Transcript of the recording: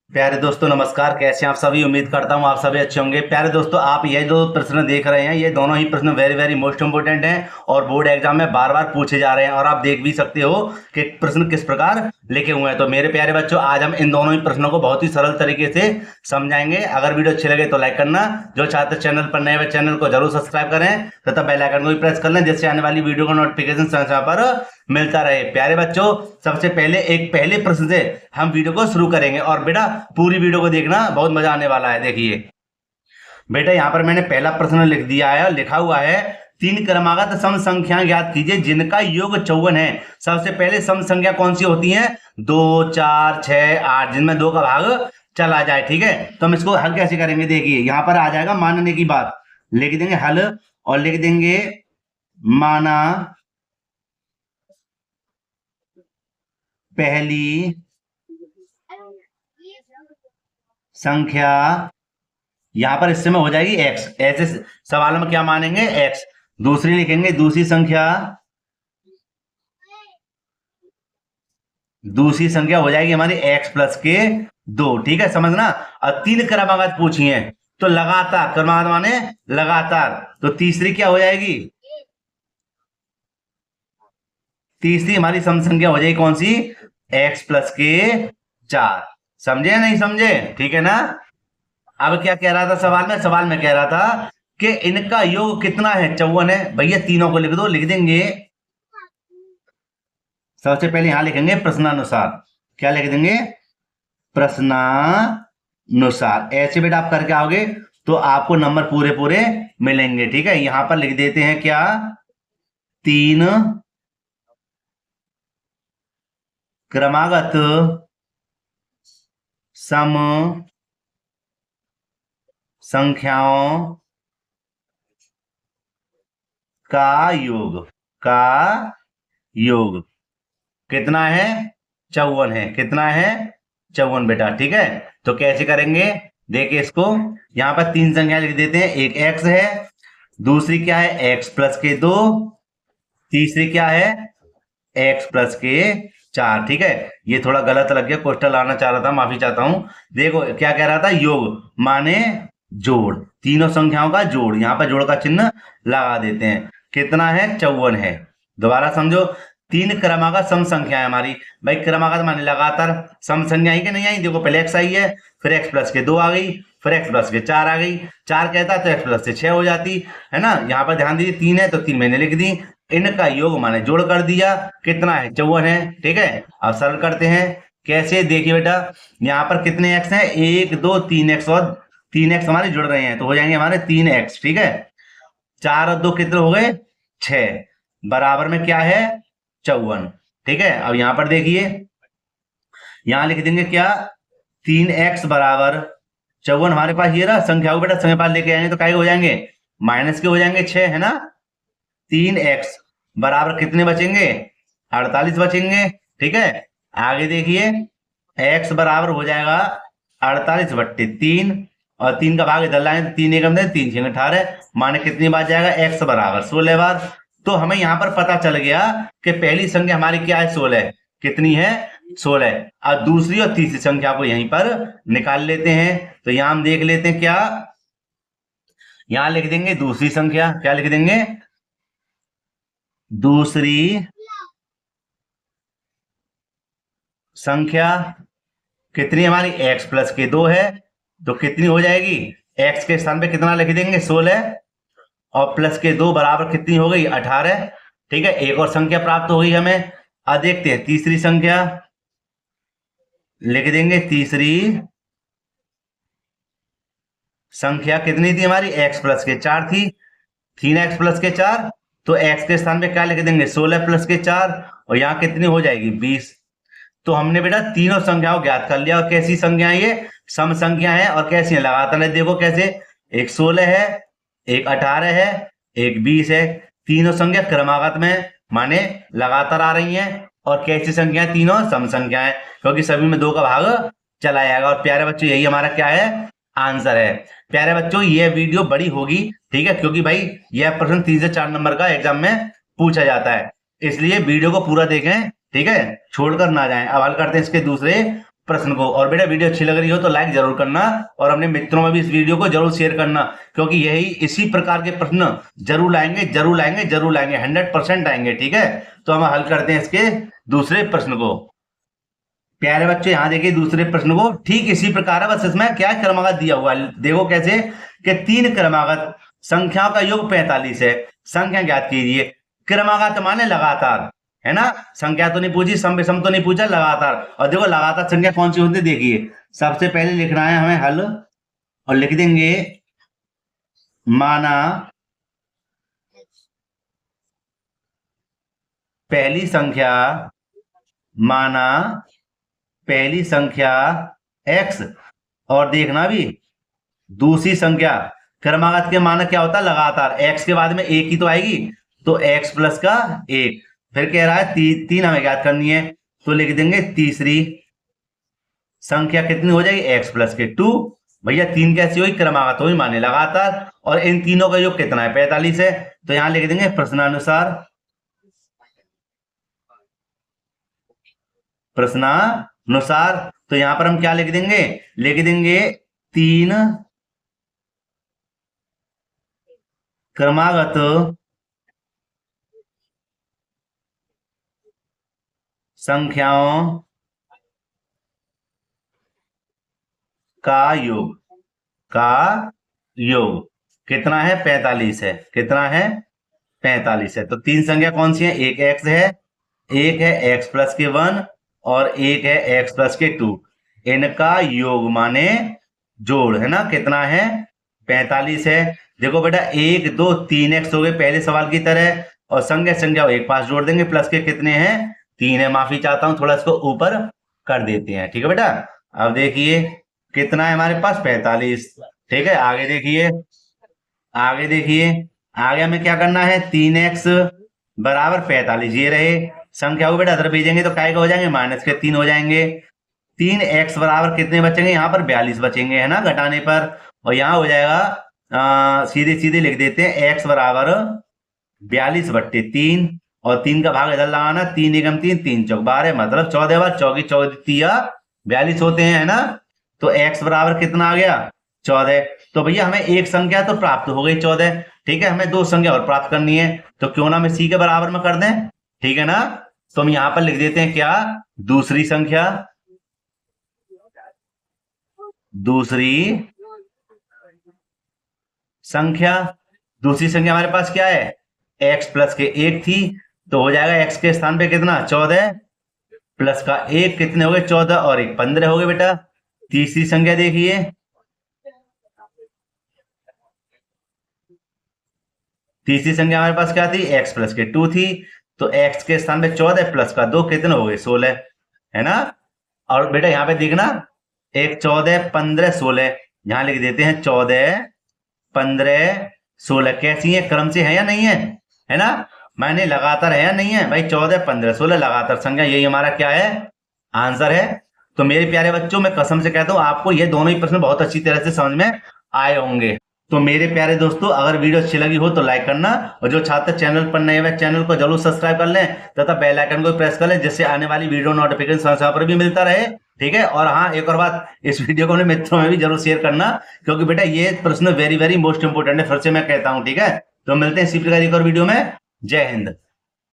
प्यारे दोस्तों नमस्कार। कैसे हैं आप सभी? उम्मीद करता हूं आप सभी अच्छे होंगे। प्यारे दोस्तों, आप ये जो प्रश्न देख रहे हैं ये दोनों ही प्रश्न वेरी वेरी मोस्ट इंपोर्टेंट हैं और बोर्ड एग्जाम में बार बार पूछे जा रहे हैं और आप देख भी सकते हो कि प्रश्न किस प्रकार लिखे हुए हैं। तो मेरे प्यारे बच्चों, आज हम इन दोनों ही प्रश्नों को बहुत ही सरल तरीके से समझाएंगे। अगर वीडियो अच्छी लगे तो लाइक करना, जो छात्र चैनल पर नए हुए चैनल को जरूर सब्सक्राइब करें तथा बेल आइकन को भी प्रेस कर लें, जिससे आने वाली वीडियो का नोटिफिकेशन समय पर मिलता रहे। प्यारे बच्चों, सबसे पहले एक पहले प्रश्न से हम वीडियो को शुरू करेंगे और बेटा पूरी वीडियो को देखना, बहुत मजा आने वाला है। देखिए बेटा, यहाँ पर मैंने पहला प्रश्न लिख दिया है, लिखा हुआ है तीन क्रमागत सम संख्याएं ज्ञात कीजिए जिनका योग 54 है। सबसे पहले सम संख्या कौन सी होती है? 2, 4, 6, 8, जिनमें 2 का भाग चला जाए। ठीक है, तो हम इसको हल कैसे करेंगे? देखिए यहाँ पर आ जाएगा मानने की बात, लिख देंगे हल और लिख देंगे माना पहली संख्या। यहां पर इस समय हो जाएगी x, ऐसे सवाल में क्या मानेंगे? x। दूसरी लिखेंगे दूसरी संख्या, दूसरी संख्या हो जाएगी हमारी x प्लस के 2। ठीक है, समझना। और तीन क्रमागत पूछी है तो लगातार, क्रमागत माने लगातार, तो तीसरी क्या हो जाएगी? तीसरी हमारी सम संख्या हो जाएगी कौन सी? x प्लस के 4। समझे या नहीं समझे? ठीक है ना। अब क्या कह रहा था सवाल में? सवाल में कह रहा था कि इनका योग कितना है? 54 है। भैया तीनों को लिख दो, लिख देंगे। सबसे पहले यहां लिखेंगे प्रश्नानुसार। क्या लिख देंगे? प्रश्नानुसार। ऐसे बेटा आप करके आओगे तो आपको नंबर पूरे पूरे मिलेंगे। ठीक है, यहां पर लिख देते हैं क्या? तीन क्रमागत सम संख्याओं का योग, का योग कितना है? 54 है। कितना है? 54 बेटा। ठीक है, तो कैसे करेंगे? देखिए इसको, यहां पर तीन संख्या लिख देते हैं। एक x है, दूसरी क्या है? x प्लस के 2, तीसरी क्या है? x प्लस के 4। ठीक है, ये थोड़ा गलत लग गया, क्वेश्चन लाना चाह रहा था, माफी चाहता हूं। देखो क्या कह रहा था? योग माने जोड़, तीनों संख्याओं का जोड़। यहां पर जोड़ का चिन्ह लगा देते हैं। कितना है? 54 है। दोबारा समझो, तीन क्रमागत सम संख्या है हमारी। भाई क्रमागत माने लगातार, सम संख्या ही कि नहीं आई? देखो पहले x आई है, फिर x प्लस के 2 आ गई, फिर x प्लस के 4 आ गई। 4 कहता तो x प्लस से 6 हो जाती है ना। यहाँ पर ध्यान दीजिए, 3 है तो 3 मैंने लिख दी। इनका योग माने जोड़ कर दिया। कितना है? 54 है। ठीक है, अब सरल करते हैं। कैसे? देखिए बेटा, यहाँ पर कितने x हैं? 1, 2, 3x और 3x हमारे जुड़ रहे हैं तो हो जाएंगे हमारे 3x। ठीक है, 4 और 2 कितने हो गए? 6, बराबर में क्या है? 54। ठीक है, अब यहां पर देखिए, यहां लिख देंगे क्या? 3x बराबर 54। हमारे पास ये रहा संख्या, बेटा संख्या पास लेके आएंगे तो क्या हो जाएंगे? माइनस के हो जाएंगे 6, है ना। 3x बराबर कितने बचेंगे? 48 बचेंगे। ठीक है, आगे देखिए, x बराबर हो जाएगा 48/3 और 3 का भाग इधर लाएंगे, 3 एकम 3 6 18, माने कितनी बार जाएगा? x बराबर 16 बार। तो हमें यहां पर पता चल गया कि पहली संख्या हमारी क्या है? 16। कितनी है? 16। अब दूसरी और तीसरी संख्या को यहीं पर निकाल लेते हैं। तो यहां हम देख लेते हैं क्या, यहां लिख देंगे दूसरी संख्या। क्या लिख देंगे? दूसरी संख्या कितनी हमारी? x प्लस के 2 है तो कितनी हो जाएगी? x के स्थान पे कितना लिख देंगे? 16 और प्लस के 2 बराबर कितनी हो गई? 18। ठीक है, एक और संख्या प्राप्त हो गई हमें। अब देखते हैं तीसरी संख्या, लिख देंगे तीसरी संख्या कितनी थी हमारी? x प्लस के 4 थी। 3x प्लस के 4, तो x के स्थान पे क्या लिख देंगे? 16 प्लस के 4 और यहाँ कितनी हो जाएगी? 20। तो हमने बेटा तीनों संख्याओं ज्ञात कर लिया। और कैसी संख्या है ये? सम संख्या है। और कैसी है? लगातार है। देखो कैसे, एक 16 है, एक 18 है, एक 20 है। तीनों संख्या क्रमागत में माने लगातार आ रही हैं। और कैसी संख्या है? तीनों सम संख्या है, क्योंकि सभी में 2 का भाग चला जाएगा। और प्यारे बच्चों, यही हमारा क्या है? आंसर है। प्यारे बच्चों, ये वीडियो बड़ी होगी, ठीक है, क्योंकि भाई यह प्रश्न 3 से 4 नंबर का एग्जाम में पूछा जाता है, इसलिए वीडियो को पूरा देखें। ठीक है, छोड़कर ना जाएं। अब हल करते हैं इसके दूसरे प्रश्न को। और बेटा वीडियो अच्छी लग रही हो तो लाइक जरूर करना और अपने मित्रों में भी इस वीडियो को जरूर शेयर करना, क्योंकि यही इसी प्रकार के प्रश्न जरूर लाएंगे जरूर लाएंगे जरूर लाएंगे, 100% आएंगे। ठीक है, तो हम हल करते हैं इसके दूसरे प्रश्न को। प्यारे बच्चों यहाँ देखिए दूसरे प्रश्न को, ठीक इसी प्रकार है, बस इसमें क्या क्रमागत दिया हुआ है। देखो कैसे कि 3 क्रमागत संख्याओं का योग 45 है, संख्या ज्ञात कीजिए। क्रमागत माने लगातार, है ना, संख्या तो नहीं पूछी, सम विषम तो नहीं पूछा, लगातार। और देखो लगातार संख्या कौन सी होती है, देखिए सबसे पहले लिखना है हमें हल, और लिख देंगे माना पहली संख्या, माना पहली संख्या x, और देखना भी दूसरी संख्या। क्रमागत के मानक क्या होता है, लगातार। x के बाद में एक ही तो आएगी, तो x प्लस का 1। फिर कह रहा है 3 हमें ज्ञात करनी है, तो लिख देंगे तीसरी संख्या कितनी हो जाएगी, x प्लस के 2। भैया 3 कैसी हुई, क्रमागत हुई माने लगातार, और इन तीनों का योग कितना है, 45 है। तो यहां लिख देंगे प्रश्नानुसार, प्रश्नानुसार। तो यहां पर हम क्या लिख देंगे, लिख देंगे 3 क्रमागत संख्याओं का योग कितना है, 45 है। कितना है, 45 है। तो 3 संख्या कौन सी है, एक x है, एक है x प्लस के 1 और एक है x प्लस के 2। इनका योग माने जोड़, है ना, कितना है, 45 है। देखो बेटा 1 2 3 x हो गए पहले सवाल की तरह, और संख्या एक पास जोड़ देंगे, प्लस के कितने हैं, 3 है। माफी चाहता हूं, थोड़ा इसको ऊपर कर देते हैं। ठीक है बेटा, अब देखिए कितना है हमारे पास, 45। ठीक है, आगे देखिए, आगे देखिए, आगे हमें क्या करना है, 3x बराबर 45 ये रहे। संख्या को बेटा अदर भेजेंगे तो काय का हो जाएंगे, माइनस के 3 हो जाएंगे। 3x बराबर कितने बचेंगे, यहाँ पर 42 बचेंगे, है ना, घटाने पर। और यहाँ हो जाएगा सीधे सीधे लिख देते हैं x बराबर 42/3, और 3 का भाग इधर लगाना, 3 एकम 3 3 चौक 12, मतलब 14 बार 42 होते हैं, है ना। तो x बराबर कितना आ गया, 14। तो भैया हमें एक संख्या तो प्राप्त हो गई 14। ठीक है, हमें 2 संख्या और प्राप्त करनी है, तो क्यों ना हम सी के बराबर में कर दें। ठीक है ना, तो हम यहां पर लिख देते हैं क्या, दूसरी संख्या, दूसरी संख्या हमारे पास क्या है, x प्लस के 1 थी, तो हो जाएगा x के स्थान पे कितना, 14 प्लस का 1 कितने हो गए, 14 और 1 15 हो गए बेटा। तीसरी संख्या देखिए, तीसरी संख्या हमारे पास क्या थी, x प्लस के 2 थी, तो x के स्थान पे 14 प्लस का 2 कितने हो गए, 16, है ना। और बेटा यहाँ पे देखना, एक 14 15 16, यहां लिख देते हैं 14 15 16। कैसी है, क्रम से है या नहीं है ना, मैंने लगातार है या नहीं है भाई, 14 15 16 लगातार संख्या, यही हमारा क्या है, आंसर है। तो मेरे प्यारे बच्चों, मैं कसम से कहता हूं आपको ये दोनों ही प्रश्न बहुत अच्छी तरह से समझ में आए होंगे। तो मेरे प्यारे दोस्तों, अगर वीडियो अच्छी लगी हो तो लाइक करना, और जो छात्र चैनल पर नए हुए चैनल को जरूर सब्सक्राइब कर लें तथा बेल आइकन को प्रेस कर लें, जिससे आने वाली वीडियो नोटिफिकेशन समय पर भी मिलता रहे। ठीक है, और हाँ एक और बात, इस वीडियो को अपने मित्रों में भी जरूर शेयर करना, क्योंकि बेटा ये प्रश्न वेरी वेरी मोस्ट इंपोर्टेंट है, फिर से मैं कहता हूँ। ठीक है, तो मिलते हैं इसी प्रकार एक और वीडियो में। जय हिंद।